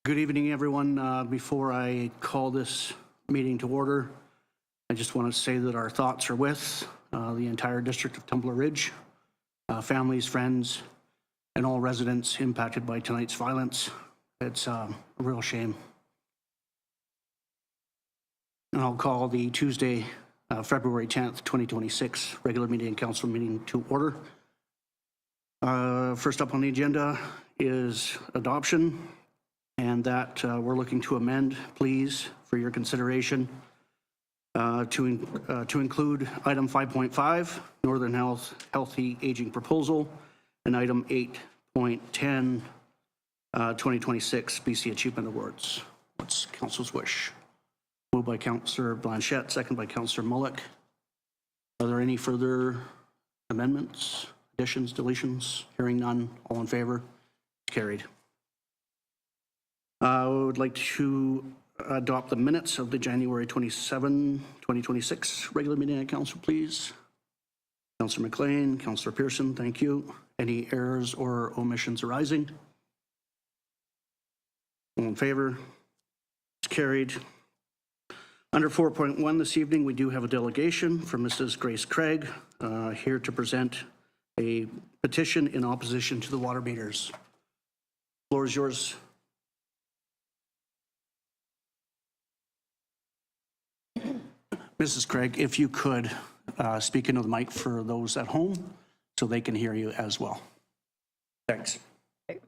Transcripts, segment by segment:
Good evening, everyone. Before I call this meeting to order, I just want to say that our thoughts are with the entire district of Tumbler Ridge, families, friends, and all residents impacted by tonight's violence. It's a real shame. And I'll call the Tuesday, February 10th, 2026 regular meeting and council meeting to order. First up on the agenda is adoption, and that we're looking to amend, please, for your consideration, to include item 5.5, Northern Healthy Aging Proposal, and item 8.10, 2026 BC Achievement Awards. What's council's wish? Moved by Councillor Blanchette, second by Councillor Mullock. Are there any further amendments, additions, deletions? Hearing none, all in favor? Carried. I would like to adopt the minutes of the January 27, 2026 regular meeting of council, please. Councillor McLean, Councillor Pearson, thank you. Any errors or omissions arising? All in favor? It's carried. Under 4.1 this evening, we do have a delegation from Mrs. Grace Craig here to present a petition in opposition to the water meters. The floor is yours. Mrs. Craig, if you could speak into the mic for those at home so they can hear you as well. Thanks. Okay.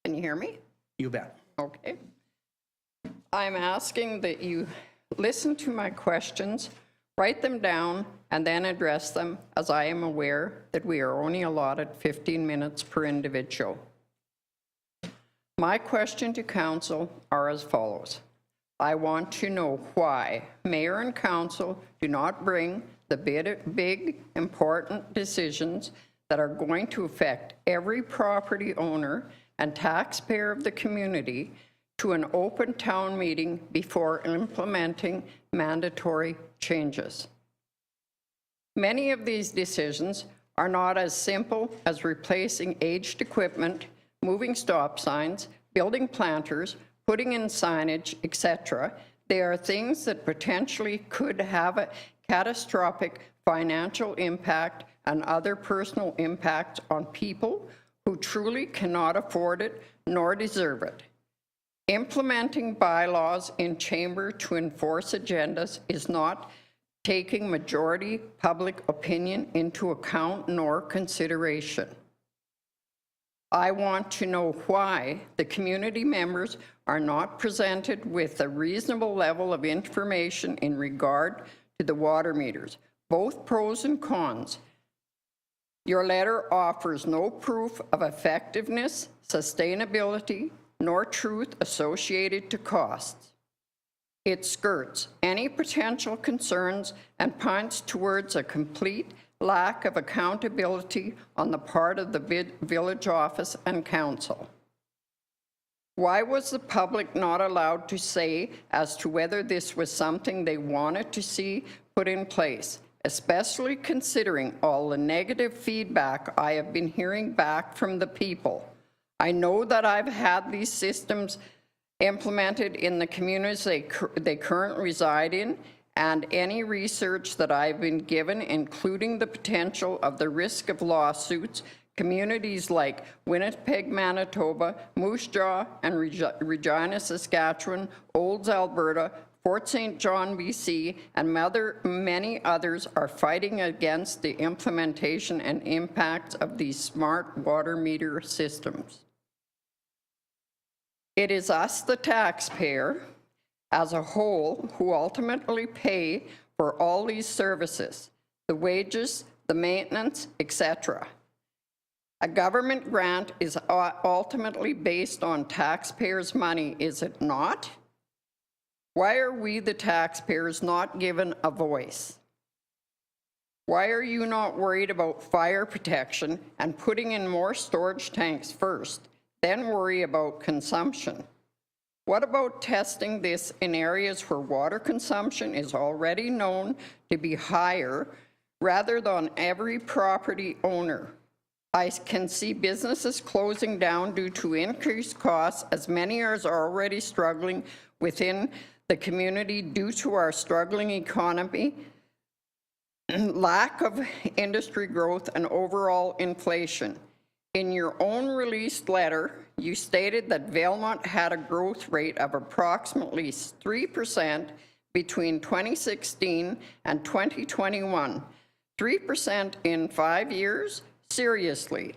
Can you hear me? You bet. Okay. I'm asking that you listen to my questions, write them down, and then address them, as I am aware that we are only allotted 15 minutes per individual. My question to council are as follows. I want to know why mayor and council do not bring the big, important decisions that are going to affect every property owner and taxpayer of the community to an open town meeting before implementing mandatory changes. Many of these decisions are not as simple as replacing aged equipment, moving stop signs, building planters, putting in signage, etc. They are things that potentially could have a catastrophic financial impact and other personal impacts on people who truly cannot afford it nor deserve it. Implementing bylaws in chamber to enforce agendas is not taking majority public opinion into account nor consideration. I want to know why the community members are not presented with a reasonable level of information in regard to the water meters, both pros and cons. Your letter offers no proof of effectiveness, sustainability, nor truth associated to costs. It skirts any potential concerns and points towards a complete lack of accountability on the part of the village office and council. Why was the public not allowed to say as to whether this was something they wanted to see put in place, especially considering all the negative feedback I have been hearing back from the people? I know that I've had these systems implemented in the communities they currently reside in, and any research that I've been given, including the potential of the risk of lawsuits, communities like Winnipeg, Manitoba, Moose Jaw, and Regina, Saskatchewan, Olds, Alberta, Fort St. John, BC, and many others are fighting against the implementation and impacts of these smart water meter systems. It is us, the taxpayer, as a whole, who ultimately pay for all these services, the wages, the maintenance, etc. A government grant is ultimately based on taxpayers' money, is it not? Why are we, the taxpayers, not given a voice? Why are you not worried about fire protection and putting in more storage tanks first, then worry about consumption? What about testing this in areas where water consumption is already known to be higher rather than every property owner? I can see businesses closing down due to increased costs, as many are already struggling within the community due to our struggling economy, lack of industry growth, and overall inflation. In your own released letter, you stated that Valemount had a growth rate of approximately 3% between 2016 and 2021. 3% in 5 years? Seriously.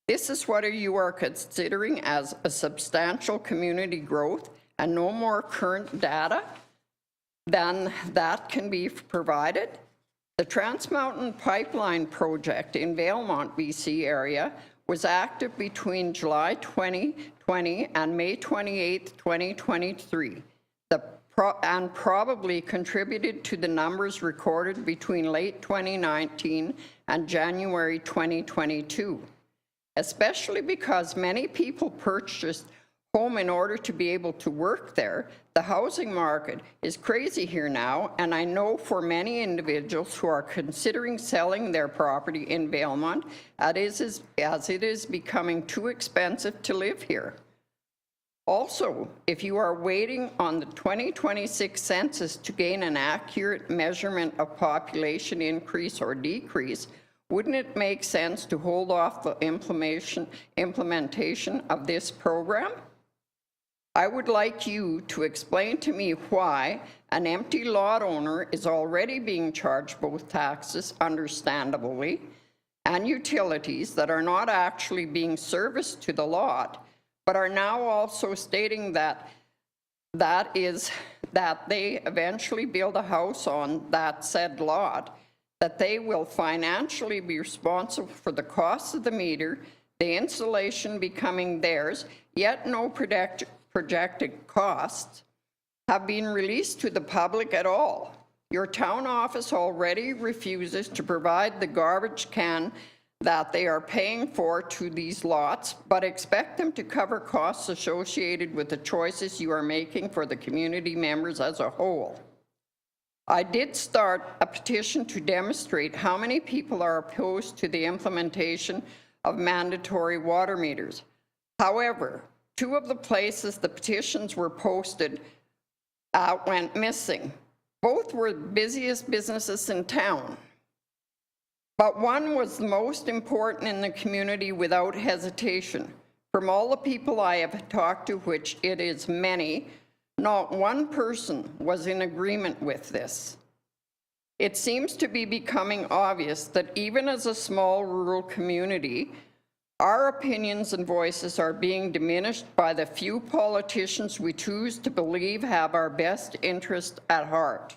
This is what you are considering as a substantial community growth, and no more current data than that can be provided? The Trans Mountain Pipeline project in Valemount, BC area was active between July 2020 and May 28, 2023, and probably contributed to the numbers recorded between late 2019 and January 2022, especially because many people purchased home in order to be able to work there. The housing market is crazy here now, and I know for many individuals who are considering selling their property in Valemount, as it is becoming too expensive to live here. Also, if you are waiting on the 2026 census to gain an accurate measurement of population increase or decrease, wouldn't it make sense to hold off the implementation of this program? I would like you to explain to me why an empty lot owner is already being charged both taxes, understandably, and utilities that are not actually being serviced to the lot, but are now also stating that they eventually build a house on that said lot, that they will financially be responsible for the cost of the meter, the installation becoming theirs, yet no projected costs have been released to the public at all. Your town office already refuses to provide the garbage can that they are paying for to these lots, but expect them to cover costs associated with the choices you are making for the community members as a whole. I did start a petition to demonstrate how many people are opposed to the implementation of mandatory water meters. However, 2 of the places the petitions were posted went missing. Both were the busiest businesses in town, but one was the most important in the community without hesitation. From all the people I have talked to, which it is many, not one person was in agreement with this. It seems to be becoming obvious that even as a small rural community, our opinions and voices are being diminished by the few politicians we choose to believe have our best interest at heart.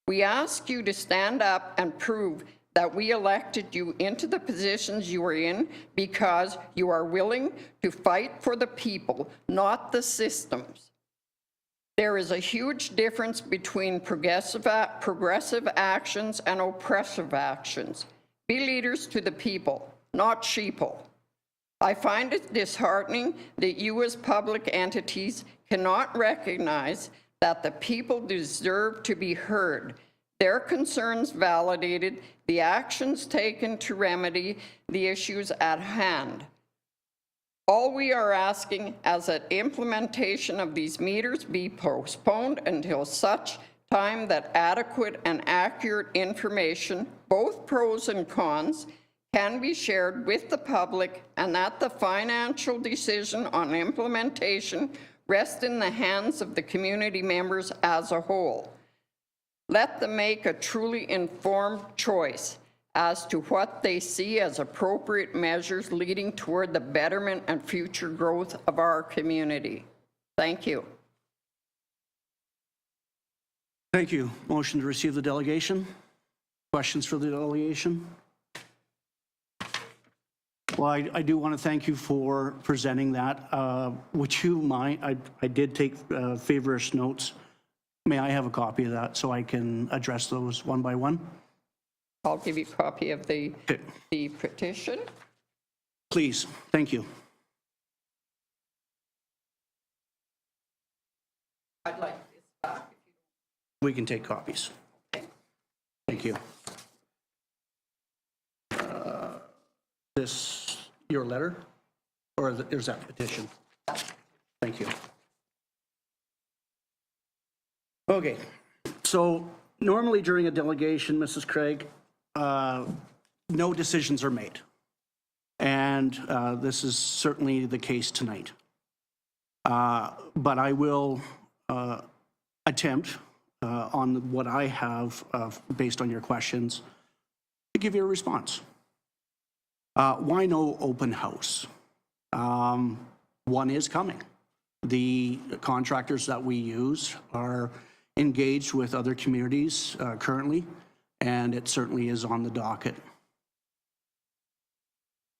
We ask you to stand up and prove that we elected you into the positions you are in because you are willing to fight for the people, not the systems. There is a huge difference between progressive actions and oppressive actions. Be leaders to the people, not sheeple. I find it disheartening that you as public entities cannot recognize that the people deserve to be heard, their concerns validated, the actions taken to remedy the issues at hand. All we are asking is that implementation of these meters be postponed until such time that adequate and accurate information, both pros and cons, can be shared with the public, and that the financial decision on implementation rest in the hands of the community members as a whole. Let them make a truly informed choice as to what they see as appropriate measures leading toward the betterment and future growth of our community. Thank you. Thank you. Motion to receive the delegation. Questions for the delegation? Well, I do want to thank you for presenting that. Would you mind, I did take feverish notes. May I have a copy of that so I can address those one by one? I'll give you a copy of the petition. Please, thank you. I'd like this back. We can take copies. Thank you. This your letter? Or is that petition? Thank you. Okay, so normally during a delegation, Mrs. Craig, no decisions are made. And this is certainly the case tonight. But I will attempt on what I have based on your questions to give you a response. Why no open house? One is coming. The contractors that we use are engaged with other communities currently, and it certainly is on the docket.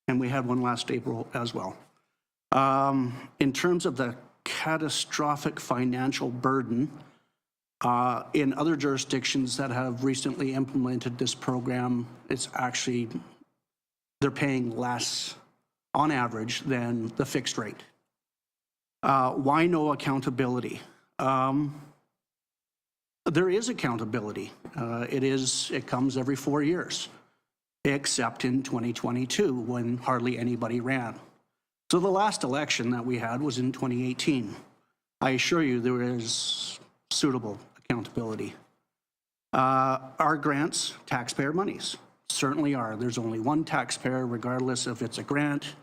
And we had one last April as well. In terms of the catastrophic financial burden, in other jurisdictions that have recently implemented this program, it's actually, they're paying less on average than the fixed rate. Why no accountability? There is accountability. It comes every 4 years, except in 2022 when hardly anybody ran. So the last election that we had was in 2018. I assure you there is suitable accountability. Our grants, taxpayer monies, certainly are. There's only one taxpayer, regardless if it's a grant,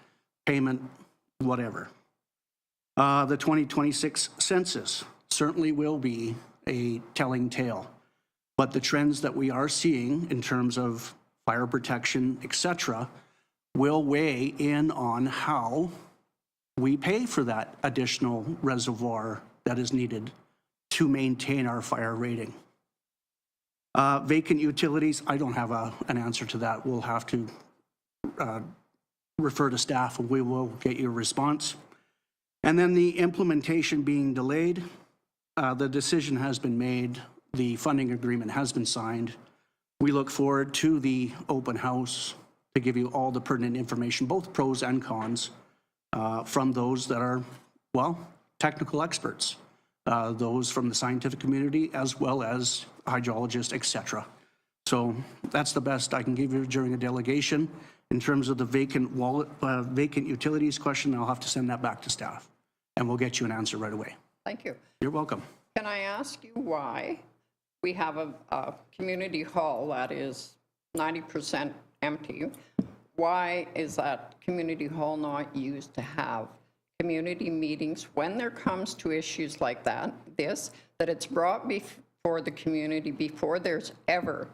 payment, whatever. The 2026 census certainly will be a telling tale, but the trends that we are seeing in terms of fire protection, etc., will weigh in on how we pay for that additional reservoir that is needed to maintain our fire rating. Vacant utilities, I don't have an answer to that. We'll have to refer to staff and we will get you a response. And then the implementation being delayed, the decision has been made, the funding agreement has been signed. We look forward to the open house to give you all the pertinent information, both pros and cons, from those that are, well, technical experts, those from the scientific community, as well as hydrologists, etc. So that's the best I can give you during a delegation. In terms of the vacant utilities question, I'll have to send that back to staff, and we'll get you an answer right away. Thank you. You're welcome. Can I ask you why we have a community hall that is 90% empty? Why is that community hall not used to have community meetings when there comes to issues like that, that it's brought before the community before there's ever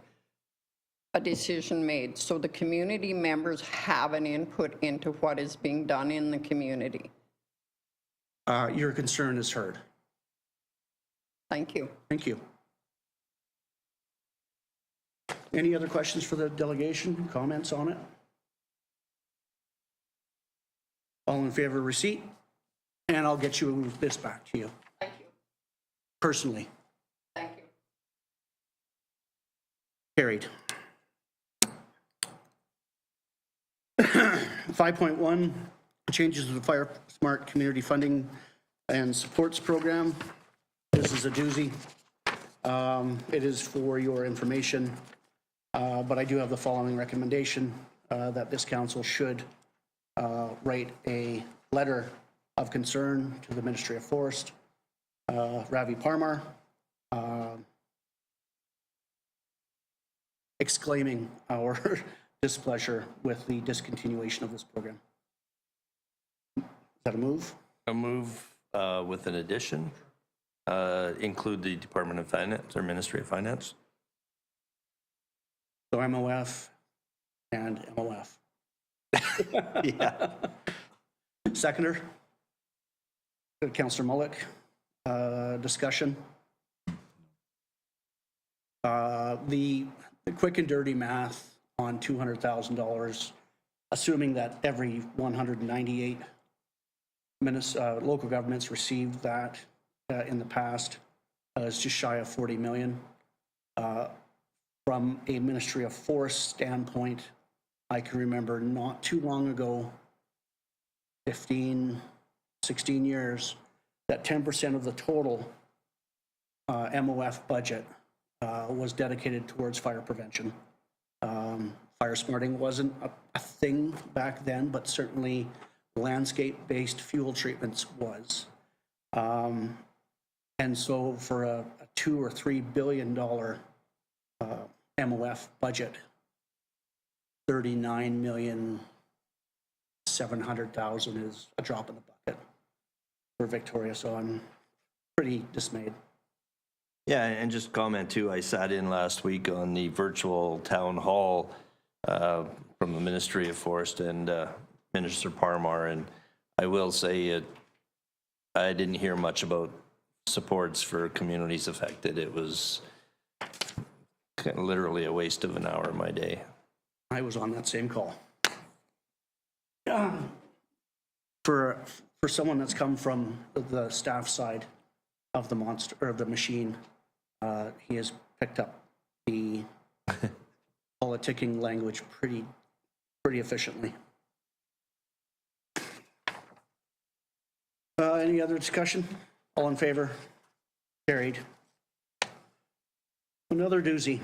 a decision made, so the community members have an input into what is being done in the community? Your concern is heard. Thank you. Thank you. Any other questions for the delegation? Comments on it? All in favor of receipt? And I'll get you this back to you. Thank you. Personally. Thank you. Carried. 5.1, changes to the Fire Smart Community Funding and Supports Program. This is a doozy. It is for your information, but I do have the following recommendation, that this council should write a letter of concern to the Ministry of Forest, Ravi Parmar, exclaiming our displeasure with the discontinuation of this program. Is that a move? A move with an addition, include the Department of Finance or Ministry of Finance. So MOF and MOF. Yeah. Seconder? Councillor Mullick. Discussion? The quick and dirty math on $200,000, assuming that every 198 local governments received that in the past, is just shy of 40 million. From a Ministry of Forest standpoint, I can remember not too long ago, 15, 16 years, that 10% of the total MOF budget was dedicated towards fire prevention, fire smarting wasn't a thing back then, but certainly landscape-based fuel treatments was. And so for a $2 or $3 billion MOF budget, 39,700,000 is a drop in the bucket for Victoria. So I'm pretty dismayed. Yeah, and just comment too, I sat in last week on the virtual town hall from the Ministry of Forest and Minister Parmar, and I will say I didn't hear much about supports for communities affected. It was kind of literally a waste of an hour of my day. I was on that same call. For someone that's come from the staff side of the monster or the machine, he has picked up the politicking language pretty efficiently. Any other discussion? All in favor? Carried. Another doozy.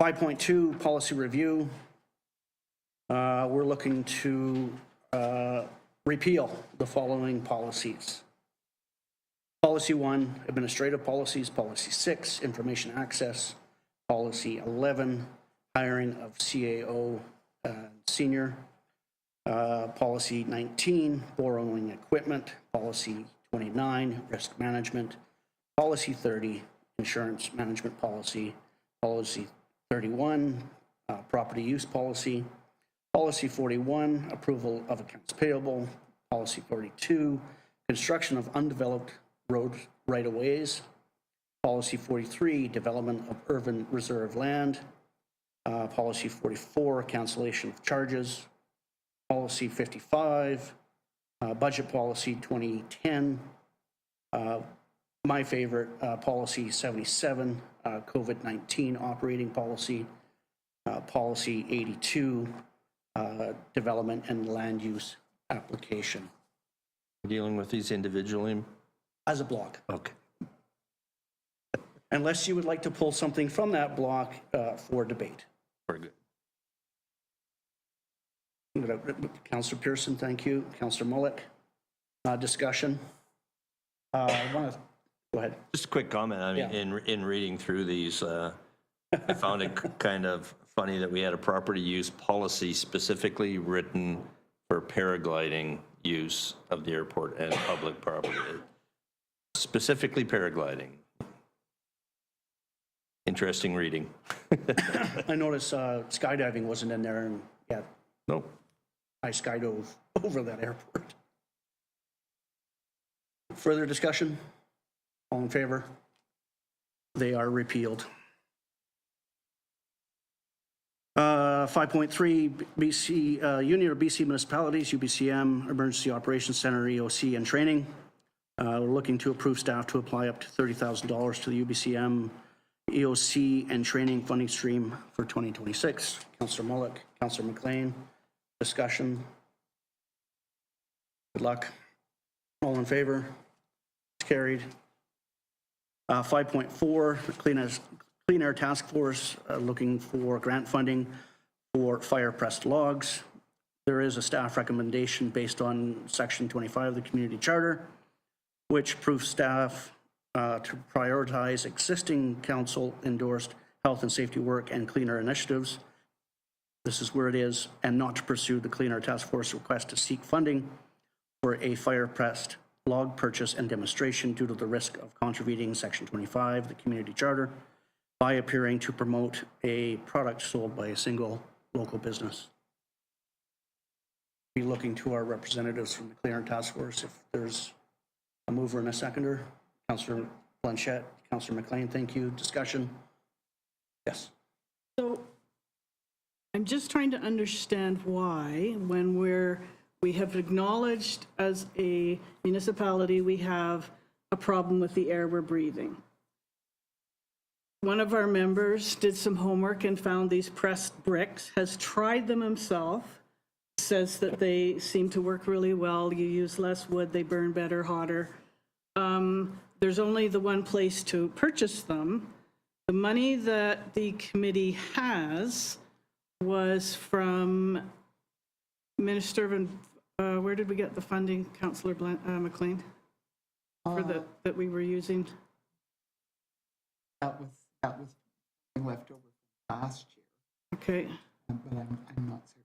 5.2 policy review. We're looking to repeal the following policies. Policy 1, administrative policies. Policy 6, information access. Policy 11, hiring of CAO senior. Policy 19, borrowing equipment. Policy 29, risk management. Policy 30, insurance management policy. Policy 31, property use policy. Policy 41, approval of accounts payable. Policy 42, construction of undeveloped road right-of-ways. Policy 43, development of urban reserve land. Policy 44, cancellation of charges. Policy 55, budget policy 2010. My favorite, policy 77, COVID-19 operating policy. Policy 82, development and land use application. Dealing with these individually? As a block. Okay. Unless you would like to pull something from that block for debate. Very good. Councillor Pearson, thank you. Councillor Mullick, discussion. I want to go ahead. Just a quick comment. I mean, Yeah. in reading through these, I found it kind of funny that we had a property use policy specifically written for paragliding use of the airport and public property. Specifically paragliding. Interesting reading. I noticed skydiving wasn't in there, and yeah, Nope. I skydove over that airport. Further discussion? All in favor? They are repealed. 5.3, BC Union of BC Municipalities, UBCM, Emergency Operations Center, EOC, and training. We're looking to approve staff to apply up to $30,000 to the UBCM, EOC, and training funding stream for 2026. Councillor Mullick, Councillor McLean, discussion. Good luck. All in favor? It's carried. 5.4, Clean Air Task Force looking for grant funding for fire-pressed logs. There is a staff recommendation based on Section 25 of the Community Charter, which approves staff to prioritize existing council-endorsed health and safety work and clean air initiatives. This is where it is, and not to pursue the Clean Air Task Force request to seek funding for a fire-pressed log purchase and demonstration due to the risk of contravening Section 25 of the Community Charter by appearing to promote a product sold by a single local business. Be looking to our representatives from the Clean Air Task Force if there's a mover and a seconder. Councillor Blanchette, Councillor McLean, thank you. Discussion? Yes. So I'm just trying to understand why, when we have acknowledged as a municipality we have a problem with the air we're breathing. One of our members did some homework and found these pressed bricks, has tried them himself, says that they seem to work really well. You use less wood, they burn better, hotter. There's only the one place to purchase them. The money that the committee has was from Minister of, where did we get the funding, Councillor McLean? That we were using? That was left over from last year, Okay. but I'm not certain.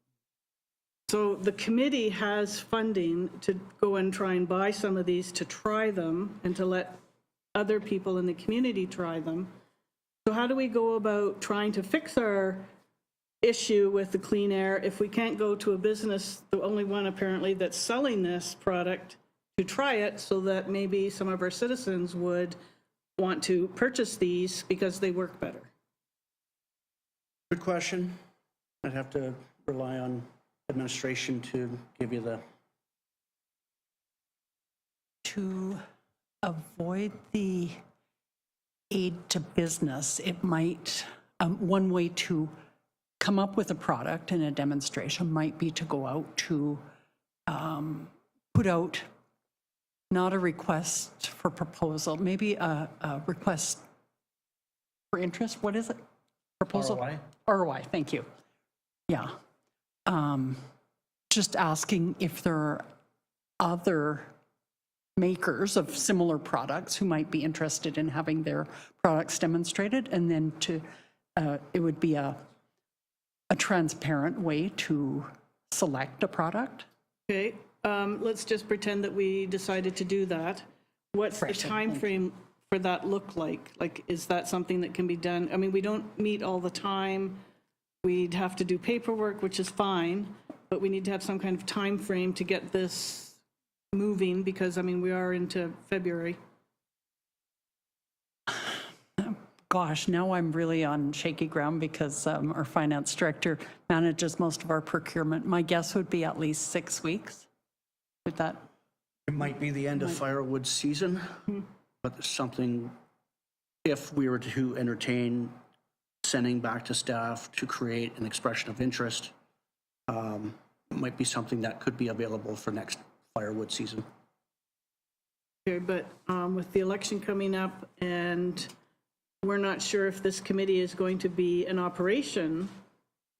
So the committee has funding to go and try and buy some of these to try them and to let other people in the community try them. So how do we go about trying to fix our issue with the clean air if we can't go to a business, the only one apparently that's selling this product, to try it, so that maybe some of our citizens would want to purchase these because they work better? Good question. I'd have to rely on administration to give you the, To avoid the aid to business, it might, one way to come up with a product and a demonstration might be to go out to put out not a request for proposal, maybe a request for interest. What is it? Proposal? ROI? ROI, thank you. Yeah. Just asking if there are other makers of similar products who might be interested in having their products demonstrated, and then to it would be a transparent way to select a product. Okay, let's just pretend that we decided to do that. What's the Right, time frame for that look like? Like, is that something that can be done? I mean, we don't meet all the time. We'd have to do paperwork, which is fine, but we need to have some kind of time frame to get this moving, because, I mean, we are into February. Gosh, now I'm really on shaky ground because our finance director manages most of our procurement. My guess would be at least 6 weeks. Would that? it might be the end of firewood season, but there's something, if we were to entertain sending back to staff to create an expression of interest, might be something that could be available for next firewood season. Okay, but with the election coming up, and we're not sure if this committee is going to be in operation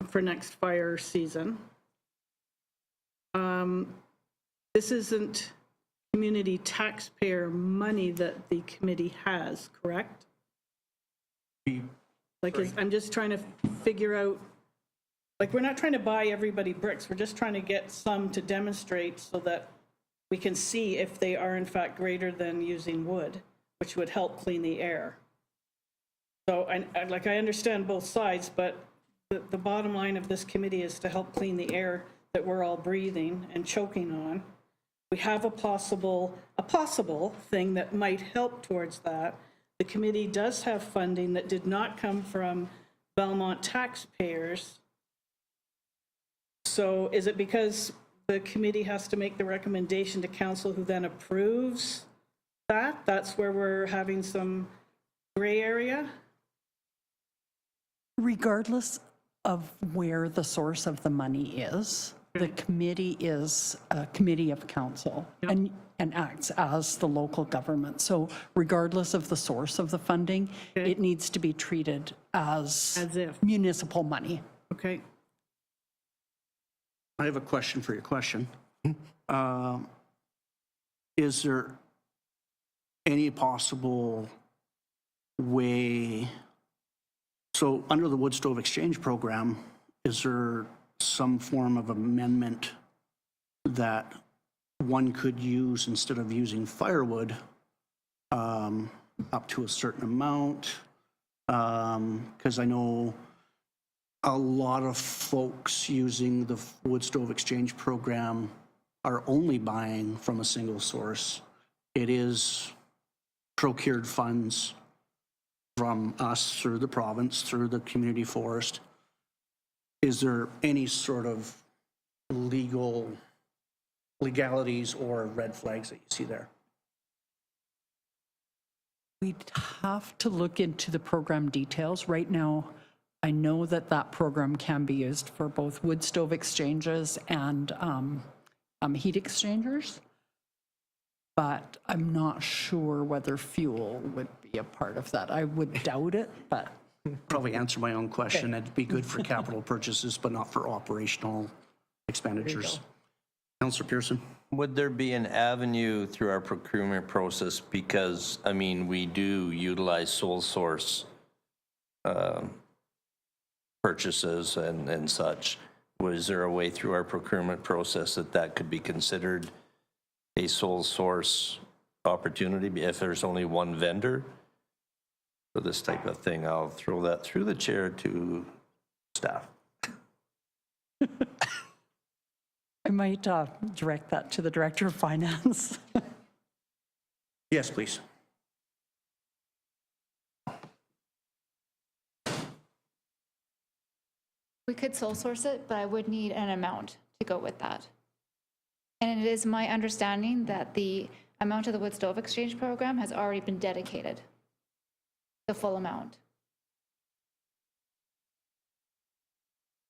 for next fire season. This isn't community taxpayer money that the committee has, correct? Like, I'm just trying to figure out, like, we're not trying to buy everybody bricks, we're just trying to get some to demonstrate so that we can see if they are in fact greater than using wood, which would help clean the air. So, I understand both sides, but the bottom line of this committee is to help clean the air that we're all breathing and choking on. We have a possible thing that might help towards that. The committee does have funding that did not come from Valemount taxpayers. So is it because the committee has to make the recommendation to council, who then approves that? That's where we're having some gray area? Regardless of where the source of the money is, the committee is a committee of council and acts as the local government. So regardless of the source of the funding, it needs to be treated as if. municipal money. Okay. I have a question for your question. Is there any possible way, so under the wood stove exchange program, is there some form of amendment that one could use instead of using firewood up to a certain amount? Because I know a lot of folks using the wood stove exchange program are only buying from a single source. It is procured funds from us through the province, through the community forest. Is there any sort of legalities or red flags that you see there? We'd have to look into the program details. Right now, I know that that program can be used for both wood stove exchanges and heat exchangers, but I'm not sure whether fuel would be a part of that. I would doubt it, but probably answer my own question. It'd be good for capital purchases, but not for operational expenditures. Councillor Pearson? Would there be an avenue through our procurement process? Because, I mean, we do utilize sole source purchases and such. Was there a way through our procurement process that could be considered a sole source opportunity if there's only one vendor for this type of thing? I'll throw that through the chair to staff. I might direct that to the Director of Finance. Yes, please. We could sole source it, but I would need an amount to go with that. And it is my understanding that the amount of the wood stove exchange program has already been dedicated, the full amount.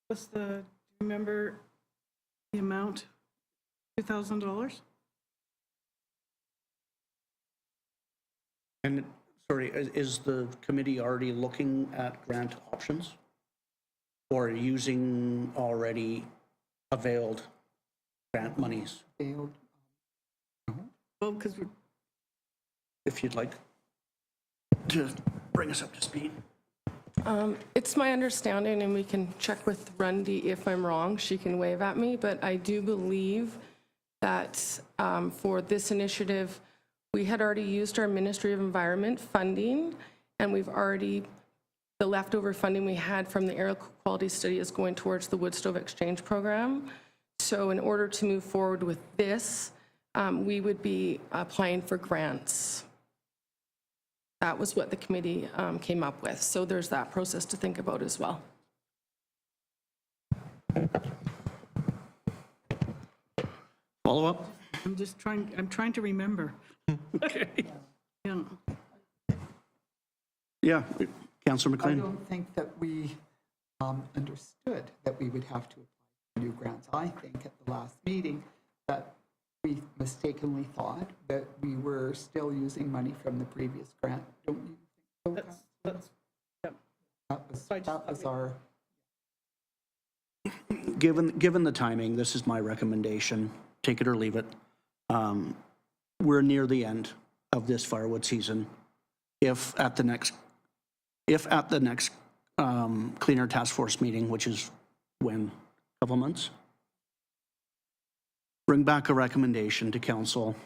What's the, do you remember the amount? $2,000? And, sorry, is the committee already looking at grant options? Or using already availed grant monies, Failed. Well, because we're, if you'd like to bring us up to speed? It's my understanding, and we can check with Rundy if I'm wrong, she can wave at me, but I do believe that for this initiative, we had already used our Ministry of Environment funding, and we've already, the leftover funding we had from the air quality study is going towards the wood stove exchange program. So in order to move forward with this, we would be applying for grants. That was what the committee came up with. So there's that process to think about as well. Follow up? I'm trying to remember. Okay. Yeah. Yeah, Councillor I McLean? don't think that we understood that we would have to apply for new grants. I think at the last meeting that we mistakenly thought that we were still using money from the previous grant. Don't you think so? That's, yep. That was our, Given the timing, this is my recommendation, take it or leave it. We're near the end of this firewood season. If at the next Cleaner Task Force meeting, which is when, a couple months, bring back a recommendation to council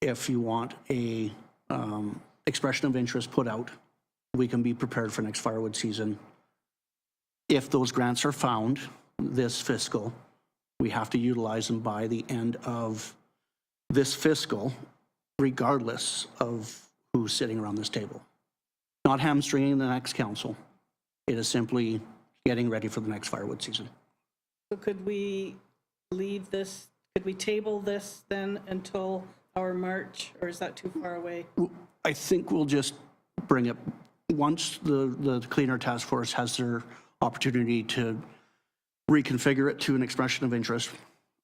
if you want a expression of interest put out. We can be prepared for next firewood season. If those grants are found this fiscal, we have to utilize them by the end of this fiscal, regardless of who's sitting around this table. Not hamstringing the next council. It is simply getting ready for the next firewood season. So could we leave this, could we table this then until our March, or is that too far away? I think we'll just bring it, once the Cleaner Task Force has their opportunity to reconfigure it to an expression of interest,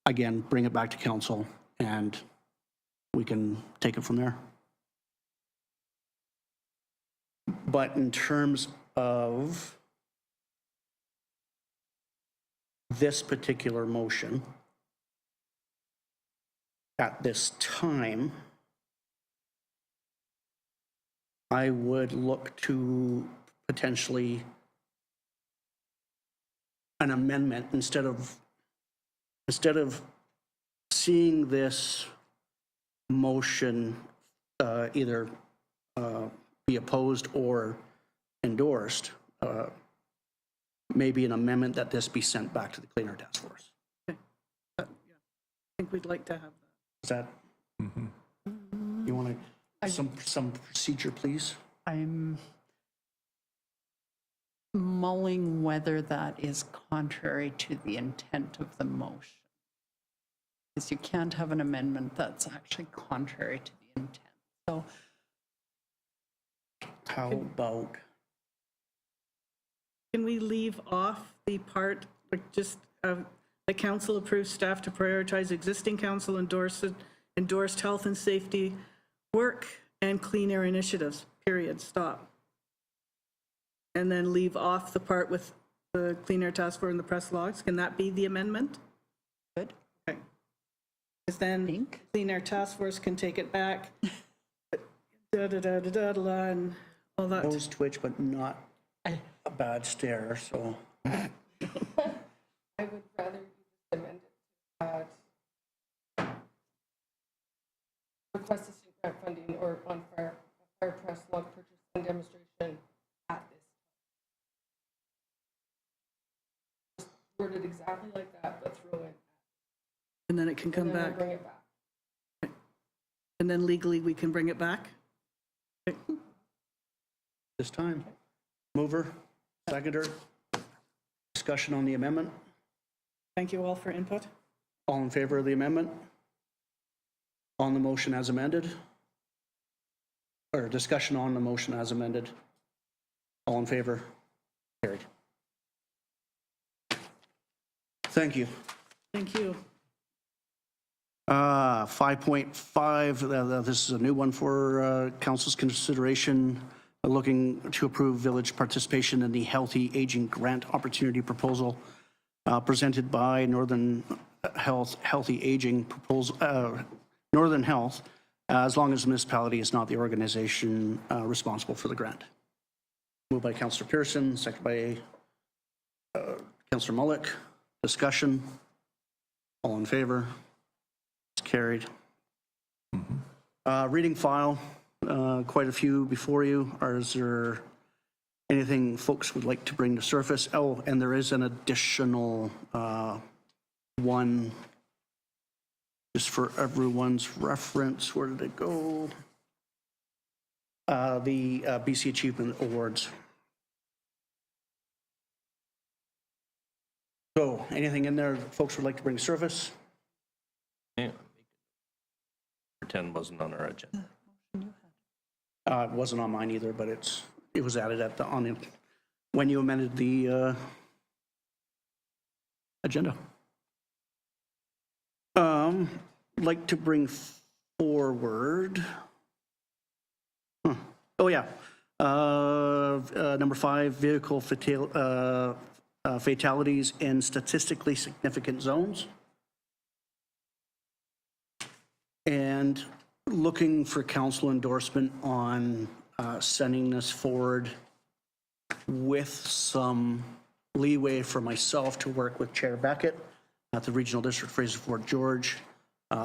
again, bring it back to council, and we can take it from there. But in terms of this particular motion, at this time, I would look to potentially an amendment instead of seeing this motion either be opposed or endorsed, maybe an amendment that this be sent back to the Cleaner Task Force. I think we'd like to have that. Is that? You want to, some procedure, please? I'm mulling whether that is contrary to the intent of the motion. Because you can't have an amendment that's actually contrary to the intent. So How about, Can we leave off the part, like just, the council approves staff to prioritize existing council endorsed health and safety work and clean air initiatives, period, stop. and then leave off the part with the Clean Air Task Force and the press logs? Can that be the amendment? Good. Okay. Because then Think. Clean Air Task Force can take it back, da-da-da-da-da-da, and all that. Nose twitch, but not a bad stare, so. I would rather you just amend it to add request to seek grant funding or on fire press log purchase and demonstration at this time. Just word it exactly like that, but throw in, And then it can come and then I'll back. bring it back. And then legally, we can bring it back? This time. Mover, seconder. Discussion on the amendment. Thank you all for input. All in favor of the amendment? On the motion as amended? Or discussion on the motion as amended? All in favor? Carried. Thank you. Thank you. 5.5, this is a new one for council's consideration, looking to approve village participation in the Healthy Aging Grant Opportunity Proposal presented by Northern Health, Healthy Aging Proposal, Northern Health, as long as the municipality is not the organization responsible for the grant. Moved by Councillor Pearson, second by Councillor Mullick. Discussion. All in favor? It's carried. Reading file, quite a few before you. Is there anything folks would like to bring to surface? Oh, and there is an additional one, just for everyone's reference. Where did it go? The BC Achievement Awards. So, anything in there folks would like to bring to surface? Yeah. Pretend wasn't on our agenda. It wasn't on mine either, but it was added at when you amended the agenda. Like to bring forward. Oh yeah, number 5, vehicle fatalities in statistically significant zones. And looking for council endorsement on sending this forward with some leeway for myself to work with Chair Beckett at the Regional District Fraser Fort George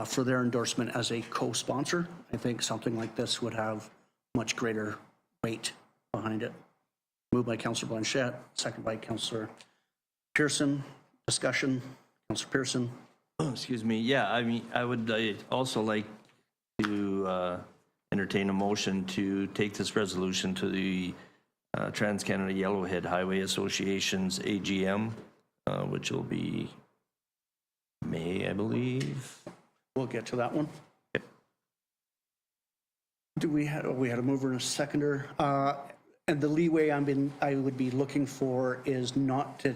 for their endorsement as a co-sponsor. I think something like this would have much greater weight behind it. Moved by Councillor Blanchette, second by Councillor Pearson. Discussion. Councillor Pearson. Excuse me, yeah, I mean, I would also like to entertain a motion to take this resolution to the Trans-Canada Yellowhead Highway Association's AGM, which will be May, I believe. We'll get to that one. Yep. We had a mover and a seconder. And the leeway I would be looking for is not to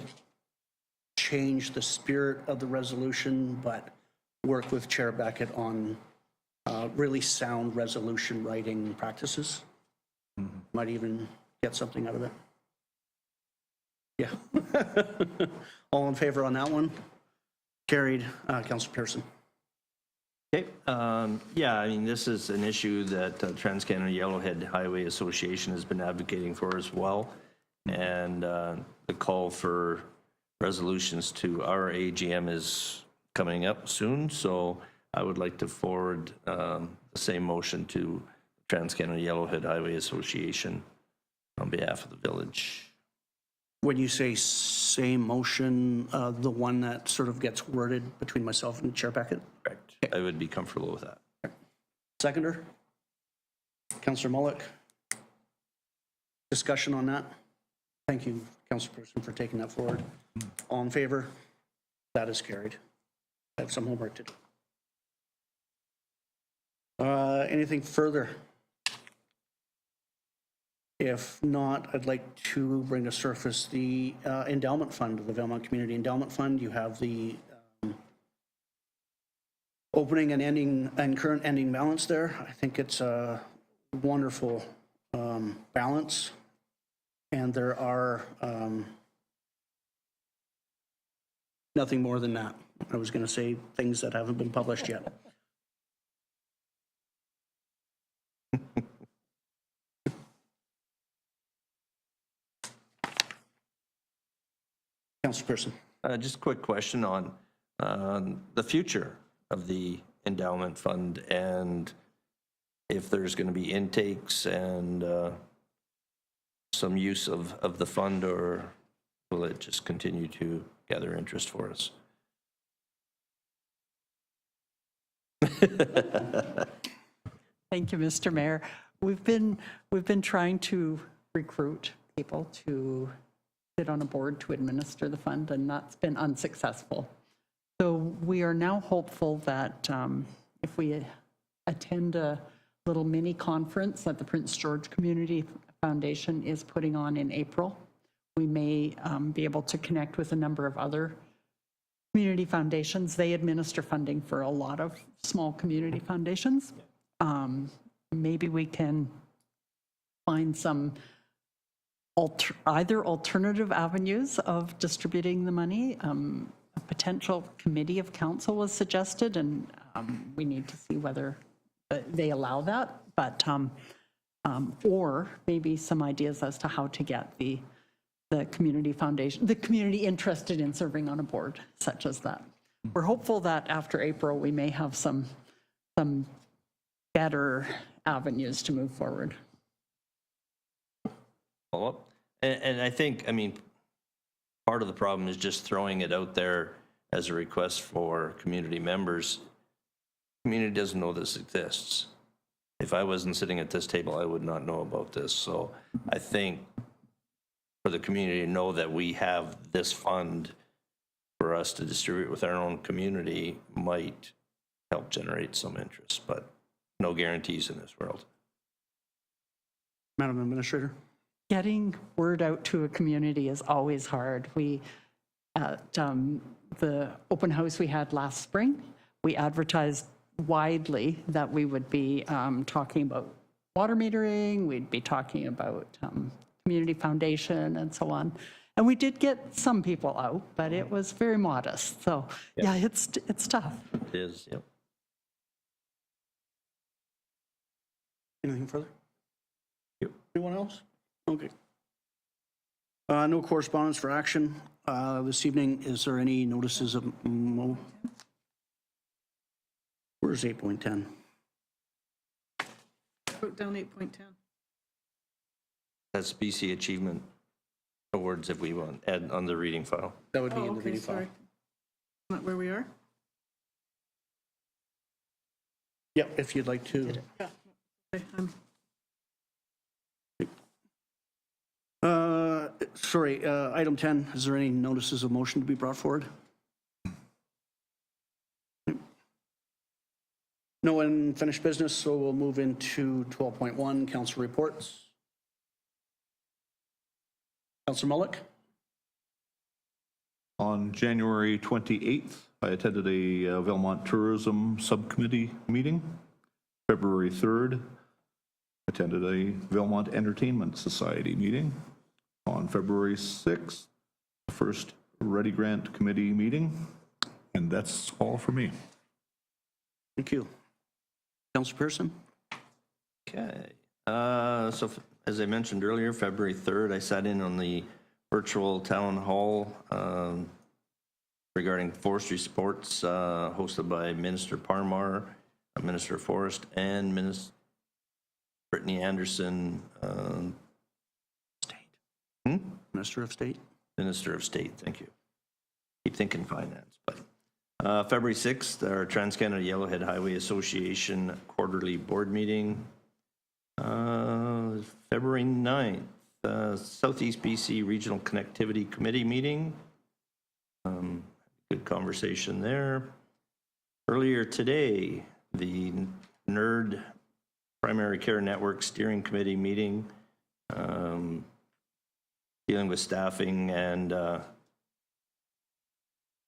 change the spirit of the resolution, but work with Chair Beckett on really sound resolution writing practices. Might even get something out of it. Yeah. All in favor on that one? Carried. Councillor Pearson. Okay, yeah, I mean, this is an issue that Trans-Canada Yellowhead Highway Association has been advocating for as well. And the call for resolutions to our AGM is coming up soon, so I would like to forward the same motion to Trans-Canada Yellowhead Highway Association on behalf of the village. When you say same motion, the one that sort of gets worded between myself and Chair Beckett? Correct. I would be comfortable with that. Seconder? Councillor Mullick? Discussion on that? Thank you, Councillor Pearson, for taking that forward. All in favor? That is carried. I have some homework to do. Anything further? If not, I'd like to bring to surface the endowment fund, the Valemount Community Endowment Fund. You have the opening and ending and current ending balance there. I think it's a wonderful balance. And there are nothing more than that. I was going to say things that haven't been published yet. Councilperson. Just a quick question on the future of the endowment fund and if there's going to be intakes and some use of the fund, or will it just continue to gather interest for us? Thank you, Mr. Mayor. We've been trying to recruit people to sit on a board to administer the fund, and that's been unsuccessful. So we are now hopeful that if we attend a little mini conference that the Prince George Community Foundation is putting on in April, we may be able to connect with a number of other community foundations. They administer funding for a lot of small community foundations. Maybe we can find some either alternative avenues of distributing the money. A potential committee of council was suggested, and we need to see whether they allow that. But or maybe some ideas as to how to get the community foundation, the community interested in serving on a board such as that. We're hopeful that after April we may have some better avenues to move forward. Follow up? And I think, I mean, part of the problem is just throwing it out there as a request for community members. Community doesn't know this exists. If I wasn't sitting at this table, I would not know about this. So I think for the community to know that we have this fund for us to distribute with our own community might help generate some interest, but no guarantees in this world. Madam Administrator. Getting word out to a community is always hard. We, at the open house we had last spring, we advertised widely that we would be talking about water metering, we'd be talking about community foundation and so on. And we did get some people out, but it was very modest. So yeah, it's tough. It is, yep. Anything further? Yep. Anyone else? Okay. No correspondence for action this evening. Is there any notices of Where's 8.10? Wrote down 8.10. That's BC Achievement Awards if we want, add on the reading file. That would be Oh, in the okay, reading file. sorry. Not where we are? Yep, if you'd like to. Yeah. Okay, Sorry, item 10, is there any notices of motion to be brought forward? No unfinished business, so we'll move into 12.1, council reports. Councilor Mullick? On January 28th, I attended a Valemount Tourism Subcommittee meeting. February 3rd, attended a Valemount Entertainment Society meeting. On February 6th, the first Ready Grant Committee meeting. And that's all for me. Thank you. Councilor Pearson? Okay. So as I mentioned earlier, February 3rd, I sat in on the virtual town hall regarding forestry sports hosted by Minister Parmar, Minister of Forest, and Minister Brittany Anderson. State. Minister of State? Minister of State, thank you. Keep thinking finance, but. February 6th, our Trans-Canada Yellowhead Highway Association quarterly board meeting. February 9th, Southeast BC Regional Connectivity Committee meeting. Good conversation there. Earlier today, the NERD Primary Care Network Steering Committee meeting, dealing with staffing and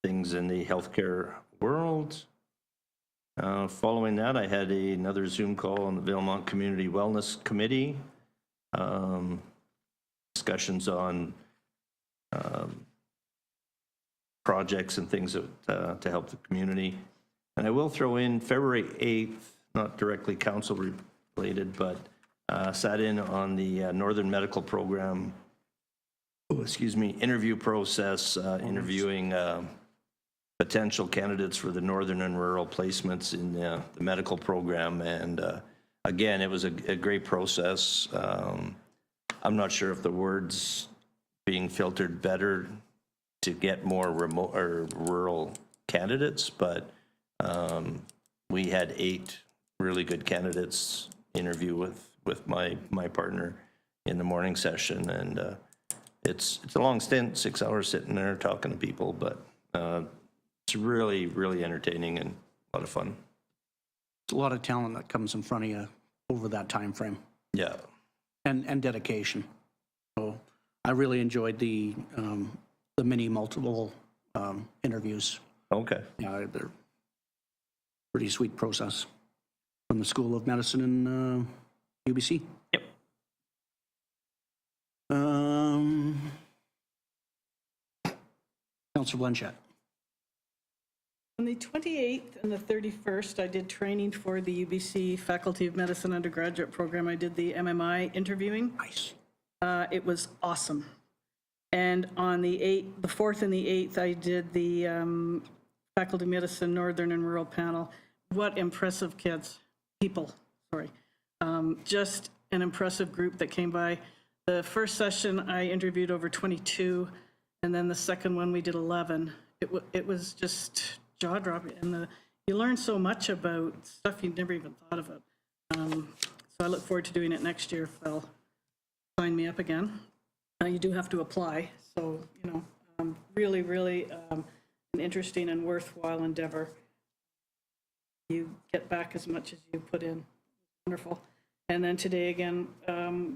things in the healthcare world. Following that, I had another Zoom call on the Valemount Community Wellness Committee. discussions on projects and things that, to help the community. And I will throw in February 8th, not directly council related, but sat in on the Northern Medical Program, interview process, interviewing potential candidates for the northern and rural placements in the medical program. And again, it was a great process. I'm not sure if the words being filtered better to get more remote or rural candidates, but we had 8 really good candidates interview with my partner in the morning session. And it's a long stint, 6 hours sitting there talking to people, but it's really, really entertaining and a lot of fun. It's a lot of talent that comes in front of you over that time frame, Yeah. and dedication. So I really enjoyed the mini multiple interviews. Okay. Yeah, they're pretty sweet process from the School of Medicine in UBC. Yep. Councillor Blanchett. On the 28th and the 31st, I did training for the UBC Faculty of Medicine undergraduate program. I did the MMI interviewing. Nice. It was awesome. And on the 4th and the 8th, I did the Faculty of Medicine Northern and Rural panel. What impressive people, sorry. Just an impressive group that came by. The first session, I interviewed over 22, and then the second one, we did 11. It was just jaw-dropping, and you learn so much about stuff you'd never even thought of it. So I look forward to doing it next year if they'll sign me up again. You do have to apply, so, really, really an interesting and worthwhile endeavor. You get back as much as you put in. Wonderful. And then today again,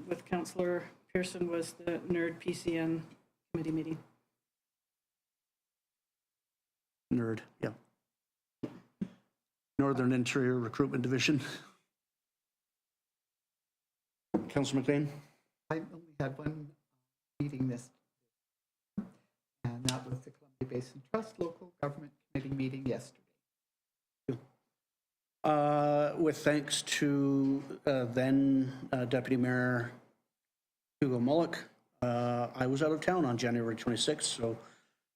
with Councillor Pearson, was the NERD PCN committee meeting. Nerd, yeah. Northern Interior Recruitment Division. Councillor McLean? I only had one meeting this, and that was the Columbia Basin Trust Local Government Committee meeting yesterday. With thanks to then Deputy Mayor Hugo Mullock, I was out of town on January 26th, so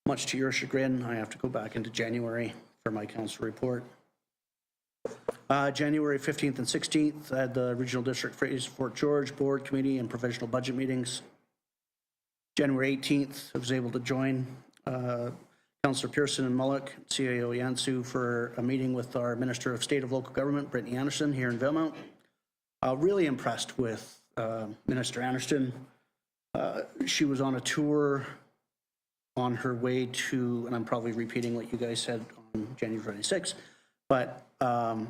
much to your chagrin, I have to go back into January for my council report. January 15th and 16th, I had the Regional District Phase Fort George Board Committee and Provisional Budget meetings. January 18th, I was able to join Councillor Pearson and Mullock, CAO Yansu, for a meeting with our Minister of State of Local Government, Brittany Anderson, here in Valemount. Really impressed with Minister Anderson. She was on a tour on her way to, and I'm probably repeating what you guys said on January 26th, but on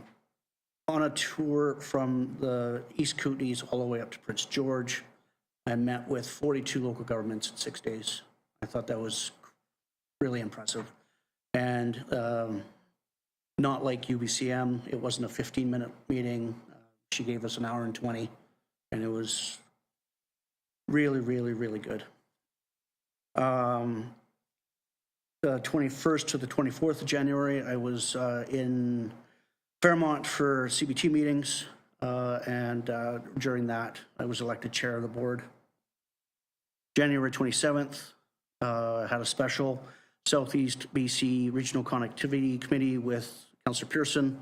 a tour from the East Kootenays all the way up to Prince George. I met with 42 local governments in 6 days. I thought that was really impressive. And not like UBCM, it wasn't a 15-minute meeting. She gave us an hour and 20, and it was really, really, really good. The 21st to the 24th of January, I was in Fairmont for CBT meetings, and during that, I was elected chair of the board. January 27th, had a special Southeast BC Regional Connectivity Committee with Councillor Pearson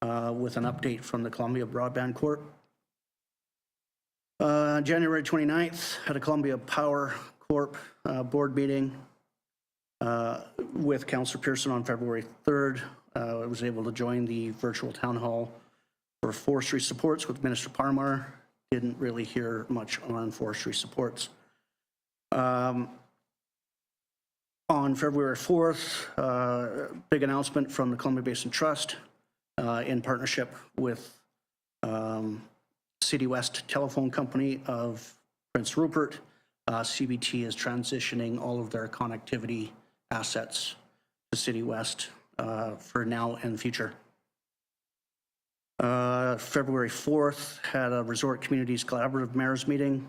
with an update from the Columbia Broadband Corp. January 29th, had a Columbia Power Corp board meeting with Councillor Pearson on February 3rd. I was able to join the virtual town hall for forestry supports with Minister Parmar. Didn't really hear much on forestry supports. On February 4th, big announcement from the Columbia Basin Trust in partnership with City West Telephone Company of Prince Rupert. CBT is transitioning all of their connectivity assets to City West for now and future. February 4th, had a Resort Communities Collaborative Mayor's meeting.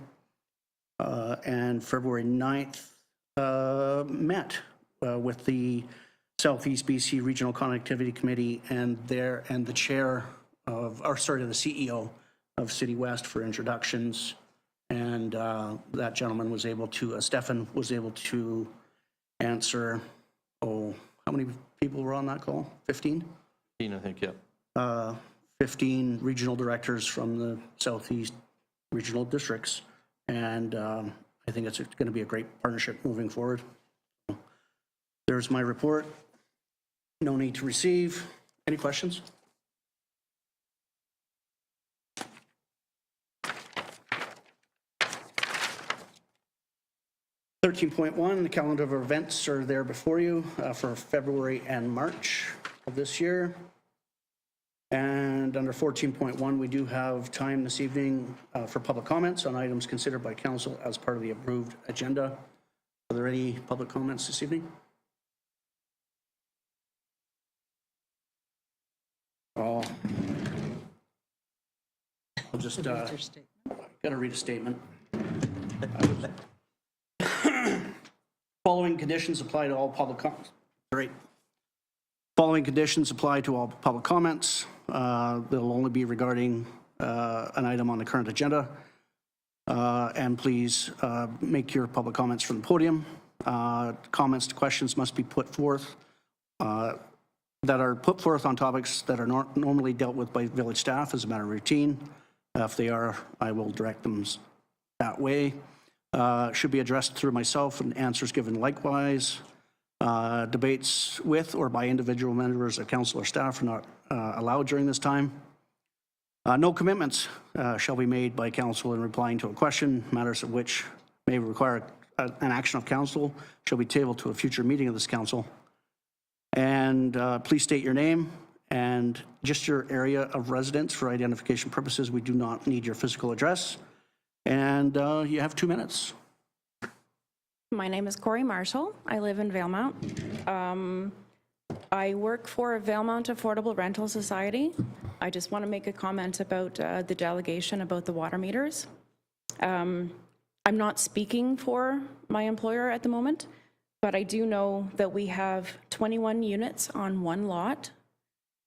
and February 9th met with the Southeast BC Regional Connectivity Committee and the chair of, the CEO of City West for introductions. And that gentleman was able to, Stefan was able to answer, how many people were on that call? 15? I think, yeah. 15 regional directors from the Southeast regional districts. And I think it's going to be a great partnership moving forward. There's my report. No need to receive. Any questions? .1, the calendar of events are there before you for February and March of this year. And under 14.1, we do have time this evening for public comments on items considered by council as part of the approved agenda. Are there any public comments this evening? I'll just got to read a statement. Following conditions apply to all public comments. Great. Following conditions apply to all public comments. They'll only be regarding an item on the current agenda. And please make your public comments from the podium. Comments to questions must be put forth that are put forth on topics that are normally dealt with by village staff as a matter of routine. If they are, I will direct them that way. Should be addressed through myself and answers given likewise. Debates with or by individual members of council or staff are not allowed during this time. No commitments shall be made by council in replying to a question. Matters of which may require an action of council shall be tabled to a future meeting of this council. And please state your name and just your area of residence for identification purposes. We do not need your physical address. And you have 2 minutes. My name is Corey Marshall. I live in Valemount. I work for Valemount Affordable Rental Society. I just want to make a comment about the delegation about the water meters. I'm not speaking for my employer at the moment, but I do know that we have 21 units on one lot.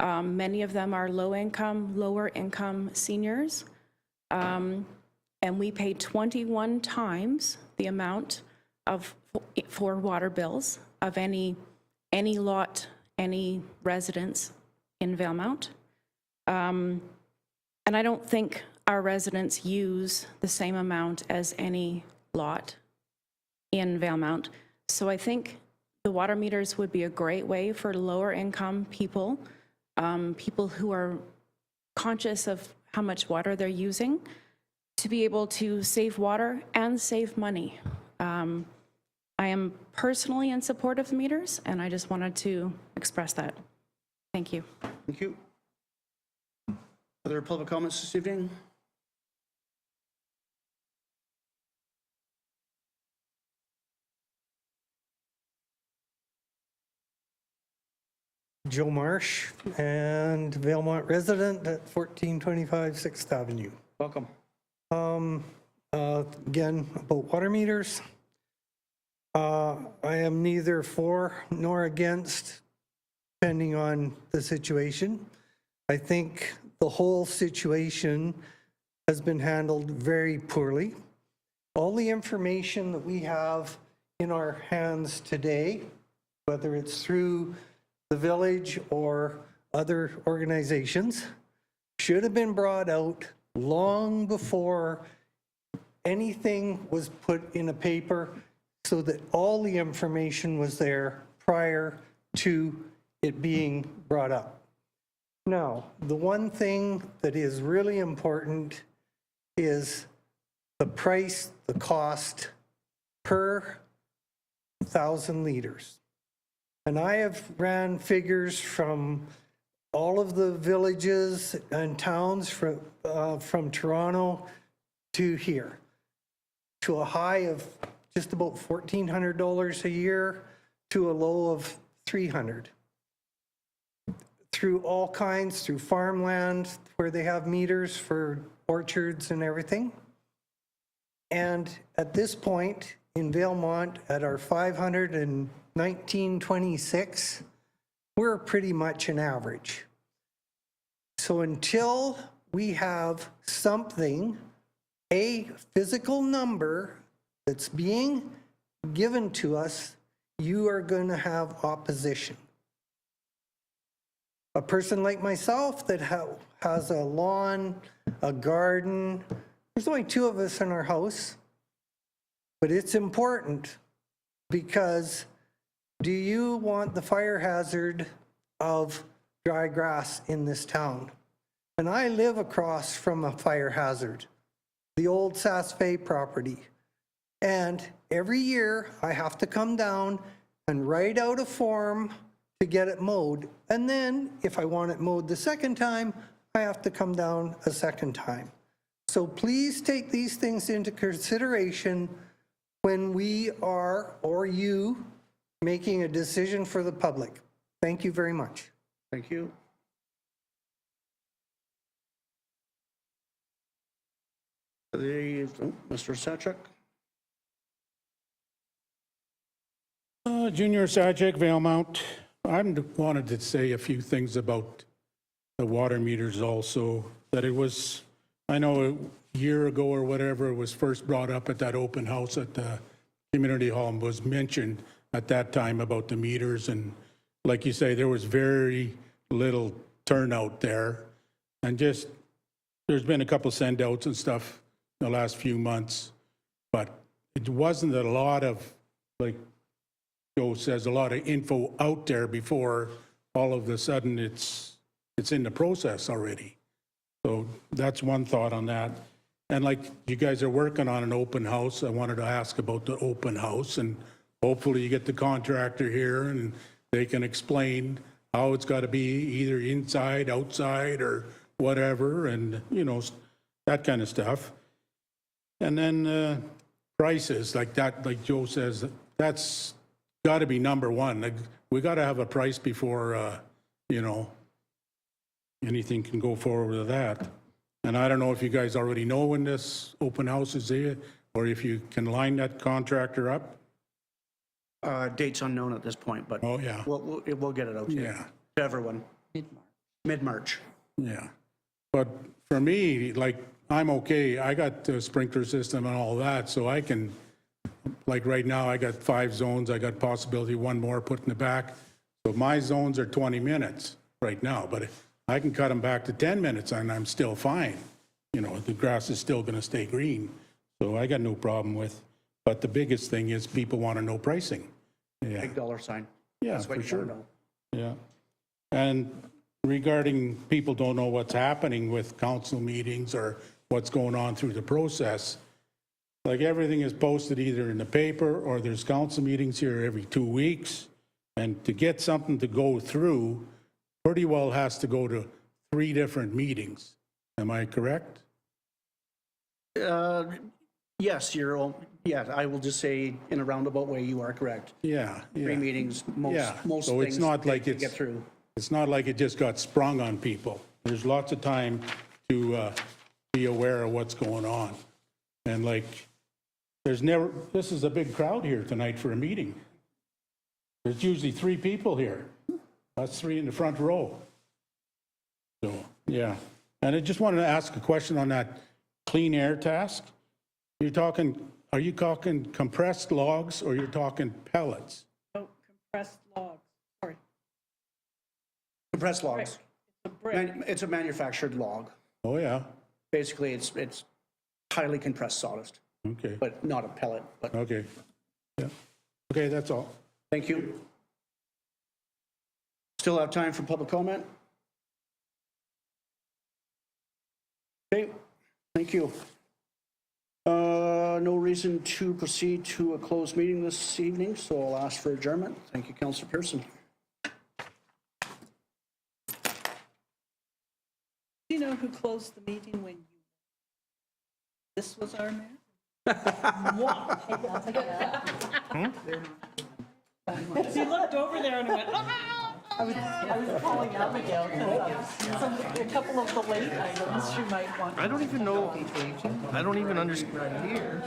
Many of them are lower income seniors. And we pay 21 times the amount for water bills of any lot, any residence in Valemount. And I don't think our residents use the same amount as any lot in Valemount. So I think the water meters would be a great way for lower income people, people who are conscious of how much water they're using, to be able to save water and save money. I am personally in support of the meters, and I just wanted to express that. Thank you. Thank you. Other public comments this evening? Joe Marsh, and Valemount resident at 1425 6th Avenue. Welcome. Again, about water meters. I am neither for nor against, depending on the situation. I think the whole situation has been handled very poorly. All the information that we have in our hands today, whether it's through the village or other organizations, should have been brought out long before anything was put in a paper, so that all the information was there prior to it being brought up. Now, the one thing that is really important is the price, the cost per 1,000 liters. And I have ran figures from all of the villages and towns from Toronto to here, to a high of just about $1,400 a year to a low of $300. Through all kinds, through farmland where they have meters for orchards and everything. And at this point in Valemount, at our 519.26, we're pretty much an average. So until we have something, a physical number that's being given to us, you are going to have opposition. A person like myself that has a lawn, a garden, there's only 2 of us in our house, but it's important because do you want the fire hazard of dry grass in this town? And I live across from a fire hazard, the old Saas-Fay property. And every year I have to come down and write out a form to get it mowed. And then if I want it mowed the second time, I have to come down a second time. So please take these things into consideration when we are, or you, making a decision for the public. Thank you very much. Thank you. Mr. Sachek? Junior Sajek, Valemount. I wanted to say a few things about the water meters also, that it was, I know a year ago or whatever, it was first brought up at that open house at the community hall and was mentioned at that time about the meters. And like you say, there was very little turnout there. And just, there's been a couple send outs and stuff the last few months, but it wasn't a lot of, like Joe says, a lot of info out there before all of a sudden it's in the process already. So that's one thought on that. And like you guys are working on an open house, I wanted to ask about the open house, and hopefully you get the contractor here and they can explain how it's got to be either inside, outside, or whatever, and you know, that kind of stuff. And then prices like that, like Joe says, that's got to be number one. Like, we got to have a price before, you know, anything can go forward with that. And I don't know if you guys already know when this open house is there, or if you can line that contractor up. Date's unknown at this point, but Oh, yeah. we'll get it out to you, Yeah. to everyone. Mid-March. Yeah. But for me, like, I'm okay. I got the sprinkler system and all that, so I can, like right now, I got 5 zones. I got possibility 1 more put in the back. So my zones are 20 minutes right now, but I can cut them back to 10 minutes and I'm still fine. You know, the grass is still going to stay green. So I got no problem with, but the biggest thing is people want to know pricing. Yeah. Big dollar sign. Yeah, That's what for you sure. wanna know. Yeah. And regarding people don't know what's happening with council meetings or what's going on through the process, like everything is posted either in the paper or there's council meetings here every 2 weeks. And to get something to go through, pretty well has to go to 3 different meetings. Am I correct? Yes, yeah, I will just say in a roundabout way, you are correct. Yeah. 3 meetings, Yeah. most So things it's not like to get through. It's not like it just got sprung on people. There's lots of time to be aware of what's going on. And like, this is a big crowd here tonight for a meeting. There's usually 3 people here. That's 3 in the front row. So, yeah. And I just wanted to ask a question on that clean air task. Are you talking compressed logs or you're talking pellets? Oh, compressed logs, sorry. Compressed logs. It's a brick. It's a manufactured log. Oh, yeah. Basically, it's highly compressed sawdust, Okay. but not a pellet. But Okay. Yeah. Okay, that's all. thank you. Still have time for public comment? Okay, thank you. No reason to proceed to a closed meeting this evening, so I'll ask for adjournment. Thank you, Councillor Pearson. Do you know who closed the meeting when you, this was our mayor? He looked over there and went, "Ah!" I was calling Abigail because a couple of the late items she might want. I don't even know, I don't even understand.